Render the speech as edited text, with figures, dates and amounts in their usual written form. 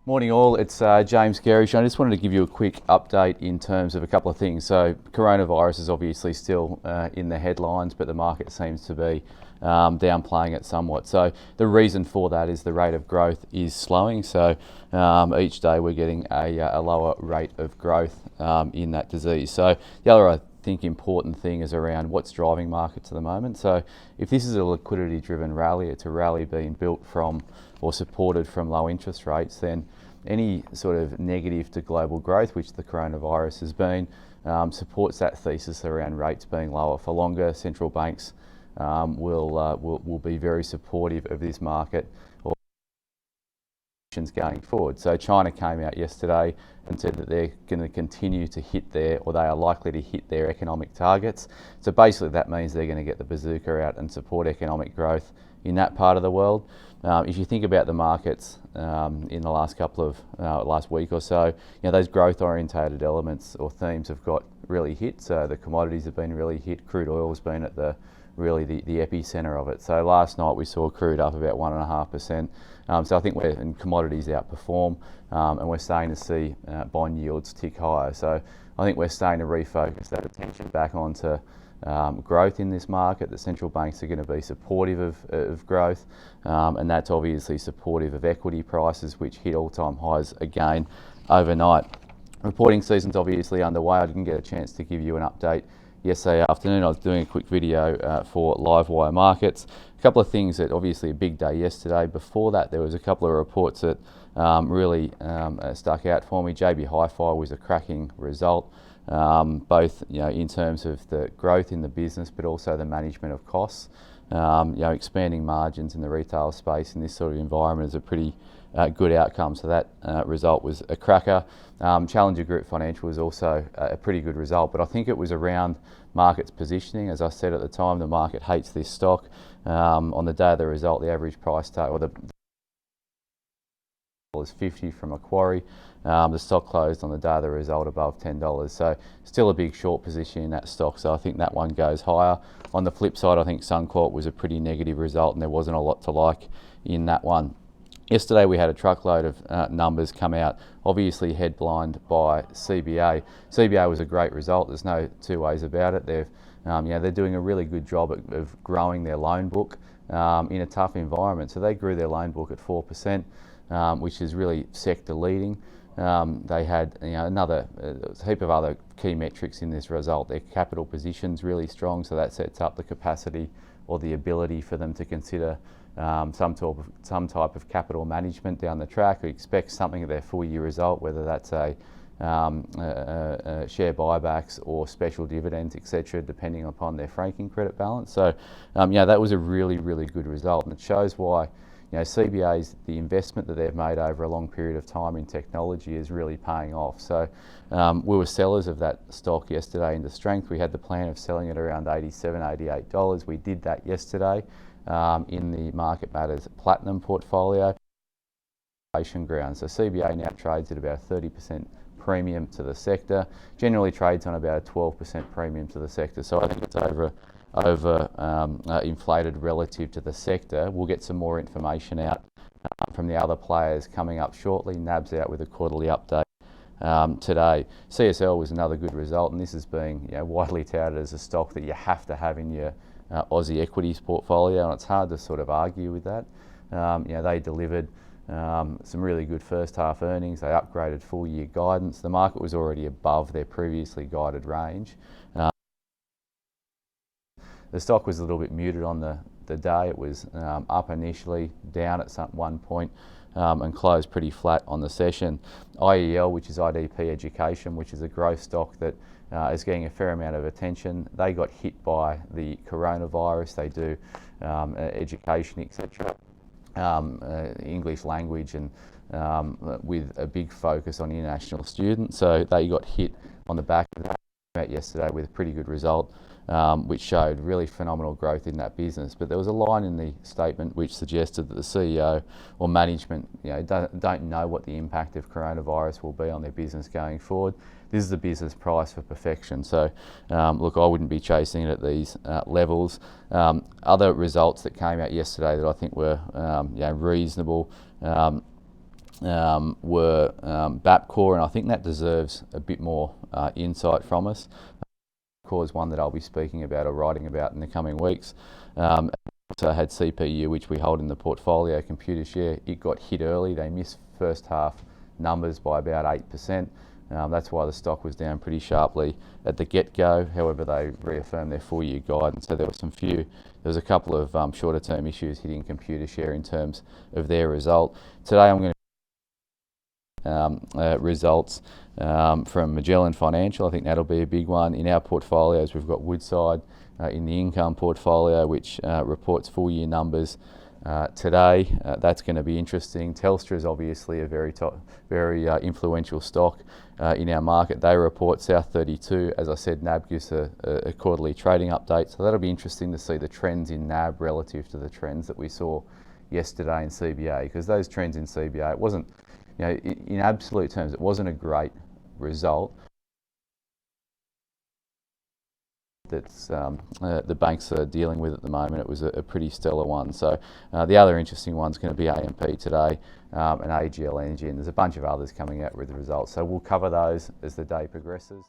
Morning all, it's James Gerrish. I just wanted to give you a quick update in terms of a couple of things. So coronavirus is obviously still in the headlines, but the market seems to be downplaying it somewhat. So the reason for that is the rate of growth is slowing. So each day we're getting a lower rate of growth in that disease. So the other, I think, important thing is around what's driving markets at the moment. So if this is a liquidity driven rally, it's a rally being built from or supported from low interest rates, then any sort of negative to global growth, which the coronavirus has been, supports that thesis around rates being lower for longer. Central banks will be very supportive of this market going forward. So China came out yesterday and said that they're going to continue to hit or they are likely to hit their economic targets. So basically that means they're going to get the bazooka out and support economic growth in that part of the world. If you think about the markets in the last last week or so, those growth orientated elements or themes have got really hit. So the commodities have been really hit. Crude oil has been at the epicenter of it. So last night we saw crude up about 1.5%. So I think commodities outperform, and we're starting to see bond yields tick higher. So I think we're starting to refocus that attention back onto growth in this market. The central banks are going to be supportive of growth, and that's obviously supportive of equity prices, which hit all-time highs again overnight. Reporting season's obviously underway. I didn't get a chance to give you an update yesterday afternoon. I was doing a quick video for Livewire Markets. A couple of things that obviously a big day yesterday. Before that, there was a couple of reports that really stuck out for me. JB Hi-Fi was a cracking result, both in terms of the growth in the business, but also the management of costs. Expanding margins in the retail space in this sort of environment is a pretty good outcome. So that result was a cracker. Challenger Group Financial was also a pretty good result, but I think it was around market's positioning. As I said at the time, the market hates this stock. On the day of the result, the average price target, or the $50 from Macquarie. The stock closed on the day of the result above $10. So still a big short position in that stock. So I think that one goes higher. On the flip side, I think Suncorp was a pretty negative result and there wasn't a lot to like in that one. Yesterday we had a truckload of numbers come out, obviously headlined by CBA. CBA was a great result, there's no two ways about it. They're doing a really good job of growing their loan book in a tough environment. So they grew their loan book at 4%, which is really sector leading. They had another heap of other key metrics in this result. Their capital position's really strong, so that sets up the capacity or the ability for them to consider some type of capital management down the track. We expect something of their full year result, whether that's share buybacks or special dividends, etc., depending upon their franking credit balance. So that was a really, really good result, and it shows why CBA's, the investment that they've made over a long period of time in technology is really paying off. So we were sellers of that stock yesterday into strength. We had the plan of selling it around $87, $88. We did that yesterday in the Market Matters Platinum portfolio. Ground. So CBA now trades at about 30% premium to the sector. Generally trades on about a 12% premium to the sector. So I think it's inflated relative to the sector. We'll get some more information out from the other players coming up shortly. NAB's out with a quarterly update today. CSL was another good result, and this is being widely touted as a stock that you have to have in your Aussie equities portfolio, and it's hard to sort of argue with that. They delivered some really good first half earnings. They upgraded full year guidance. The market was already above their previously guided range. The stock was a little bit muted on the day. It was up initially, down at one point, and closed pretty flat on the session. IEL, which is IDP Education, which is a growth stock that is getting a fair amount of attention. They got hit by the coronavirus. They do education, etc., English language, and with a big focus on international students. So they got hit on the back of that yesterday with a pretty good result, which showed really phenomenal growth in that business. But there was a line in the statement which suggested that the CEO or management don't know what the impact of coronavirus will be on their business going forward. This is a business price for perfection. So look, I wouldn't be chasing it at these levels. Other results that came out yesterday that I think were reasonable. were Bapcor, and I think that deserves a bit more insight from us. Bapcor is one that I'll be speaking about or writing about in the coming weeks. Also had CPU, which we hold in the portfolio, Computer Share. It got hit early. They missed first half numbers by about 8%. That's why the stock was down pretty sharply at the get-go. However, they reaffirmed their full-year guidance, so there was a couple of shorter-term issues hitting Computer Share in terms of their result. Today, I'm going to results from Magellan Financial. I think that'll be a big one. In our portfolios, we've got Woodside in the income portfolio, which reports full-year numbers today. That's going to be interesting. Telstra is obviously a very influential stock in our market. They report South32. As I said, NAB gives a quarterly trading update, so that'll be interesting to see the trends in NAB relative to the trends that we saw yesterday in CBA, because those trends in CBA, it wasn't, in absolute terms, it wasn't a great result. That's the banks are dealing with at the moment. It was a pretty stellar one. So the other interesting one's going to be AMP today and AGL Energy, and there's a bunch of others coming out with the results. So we'll cover those as the day progresses.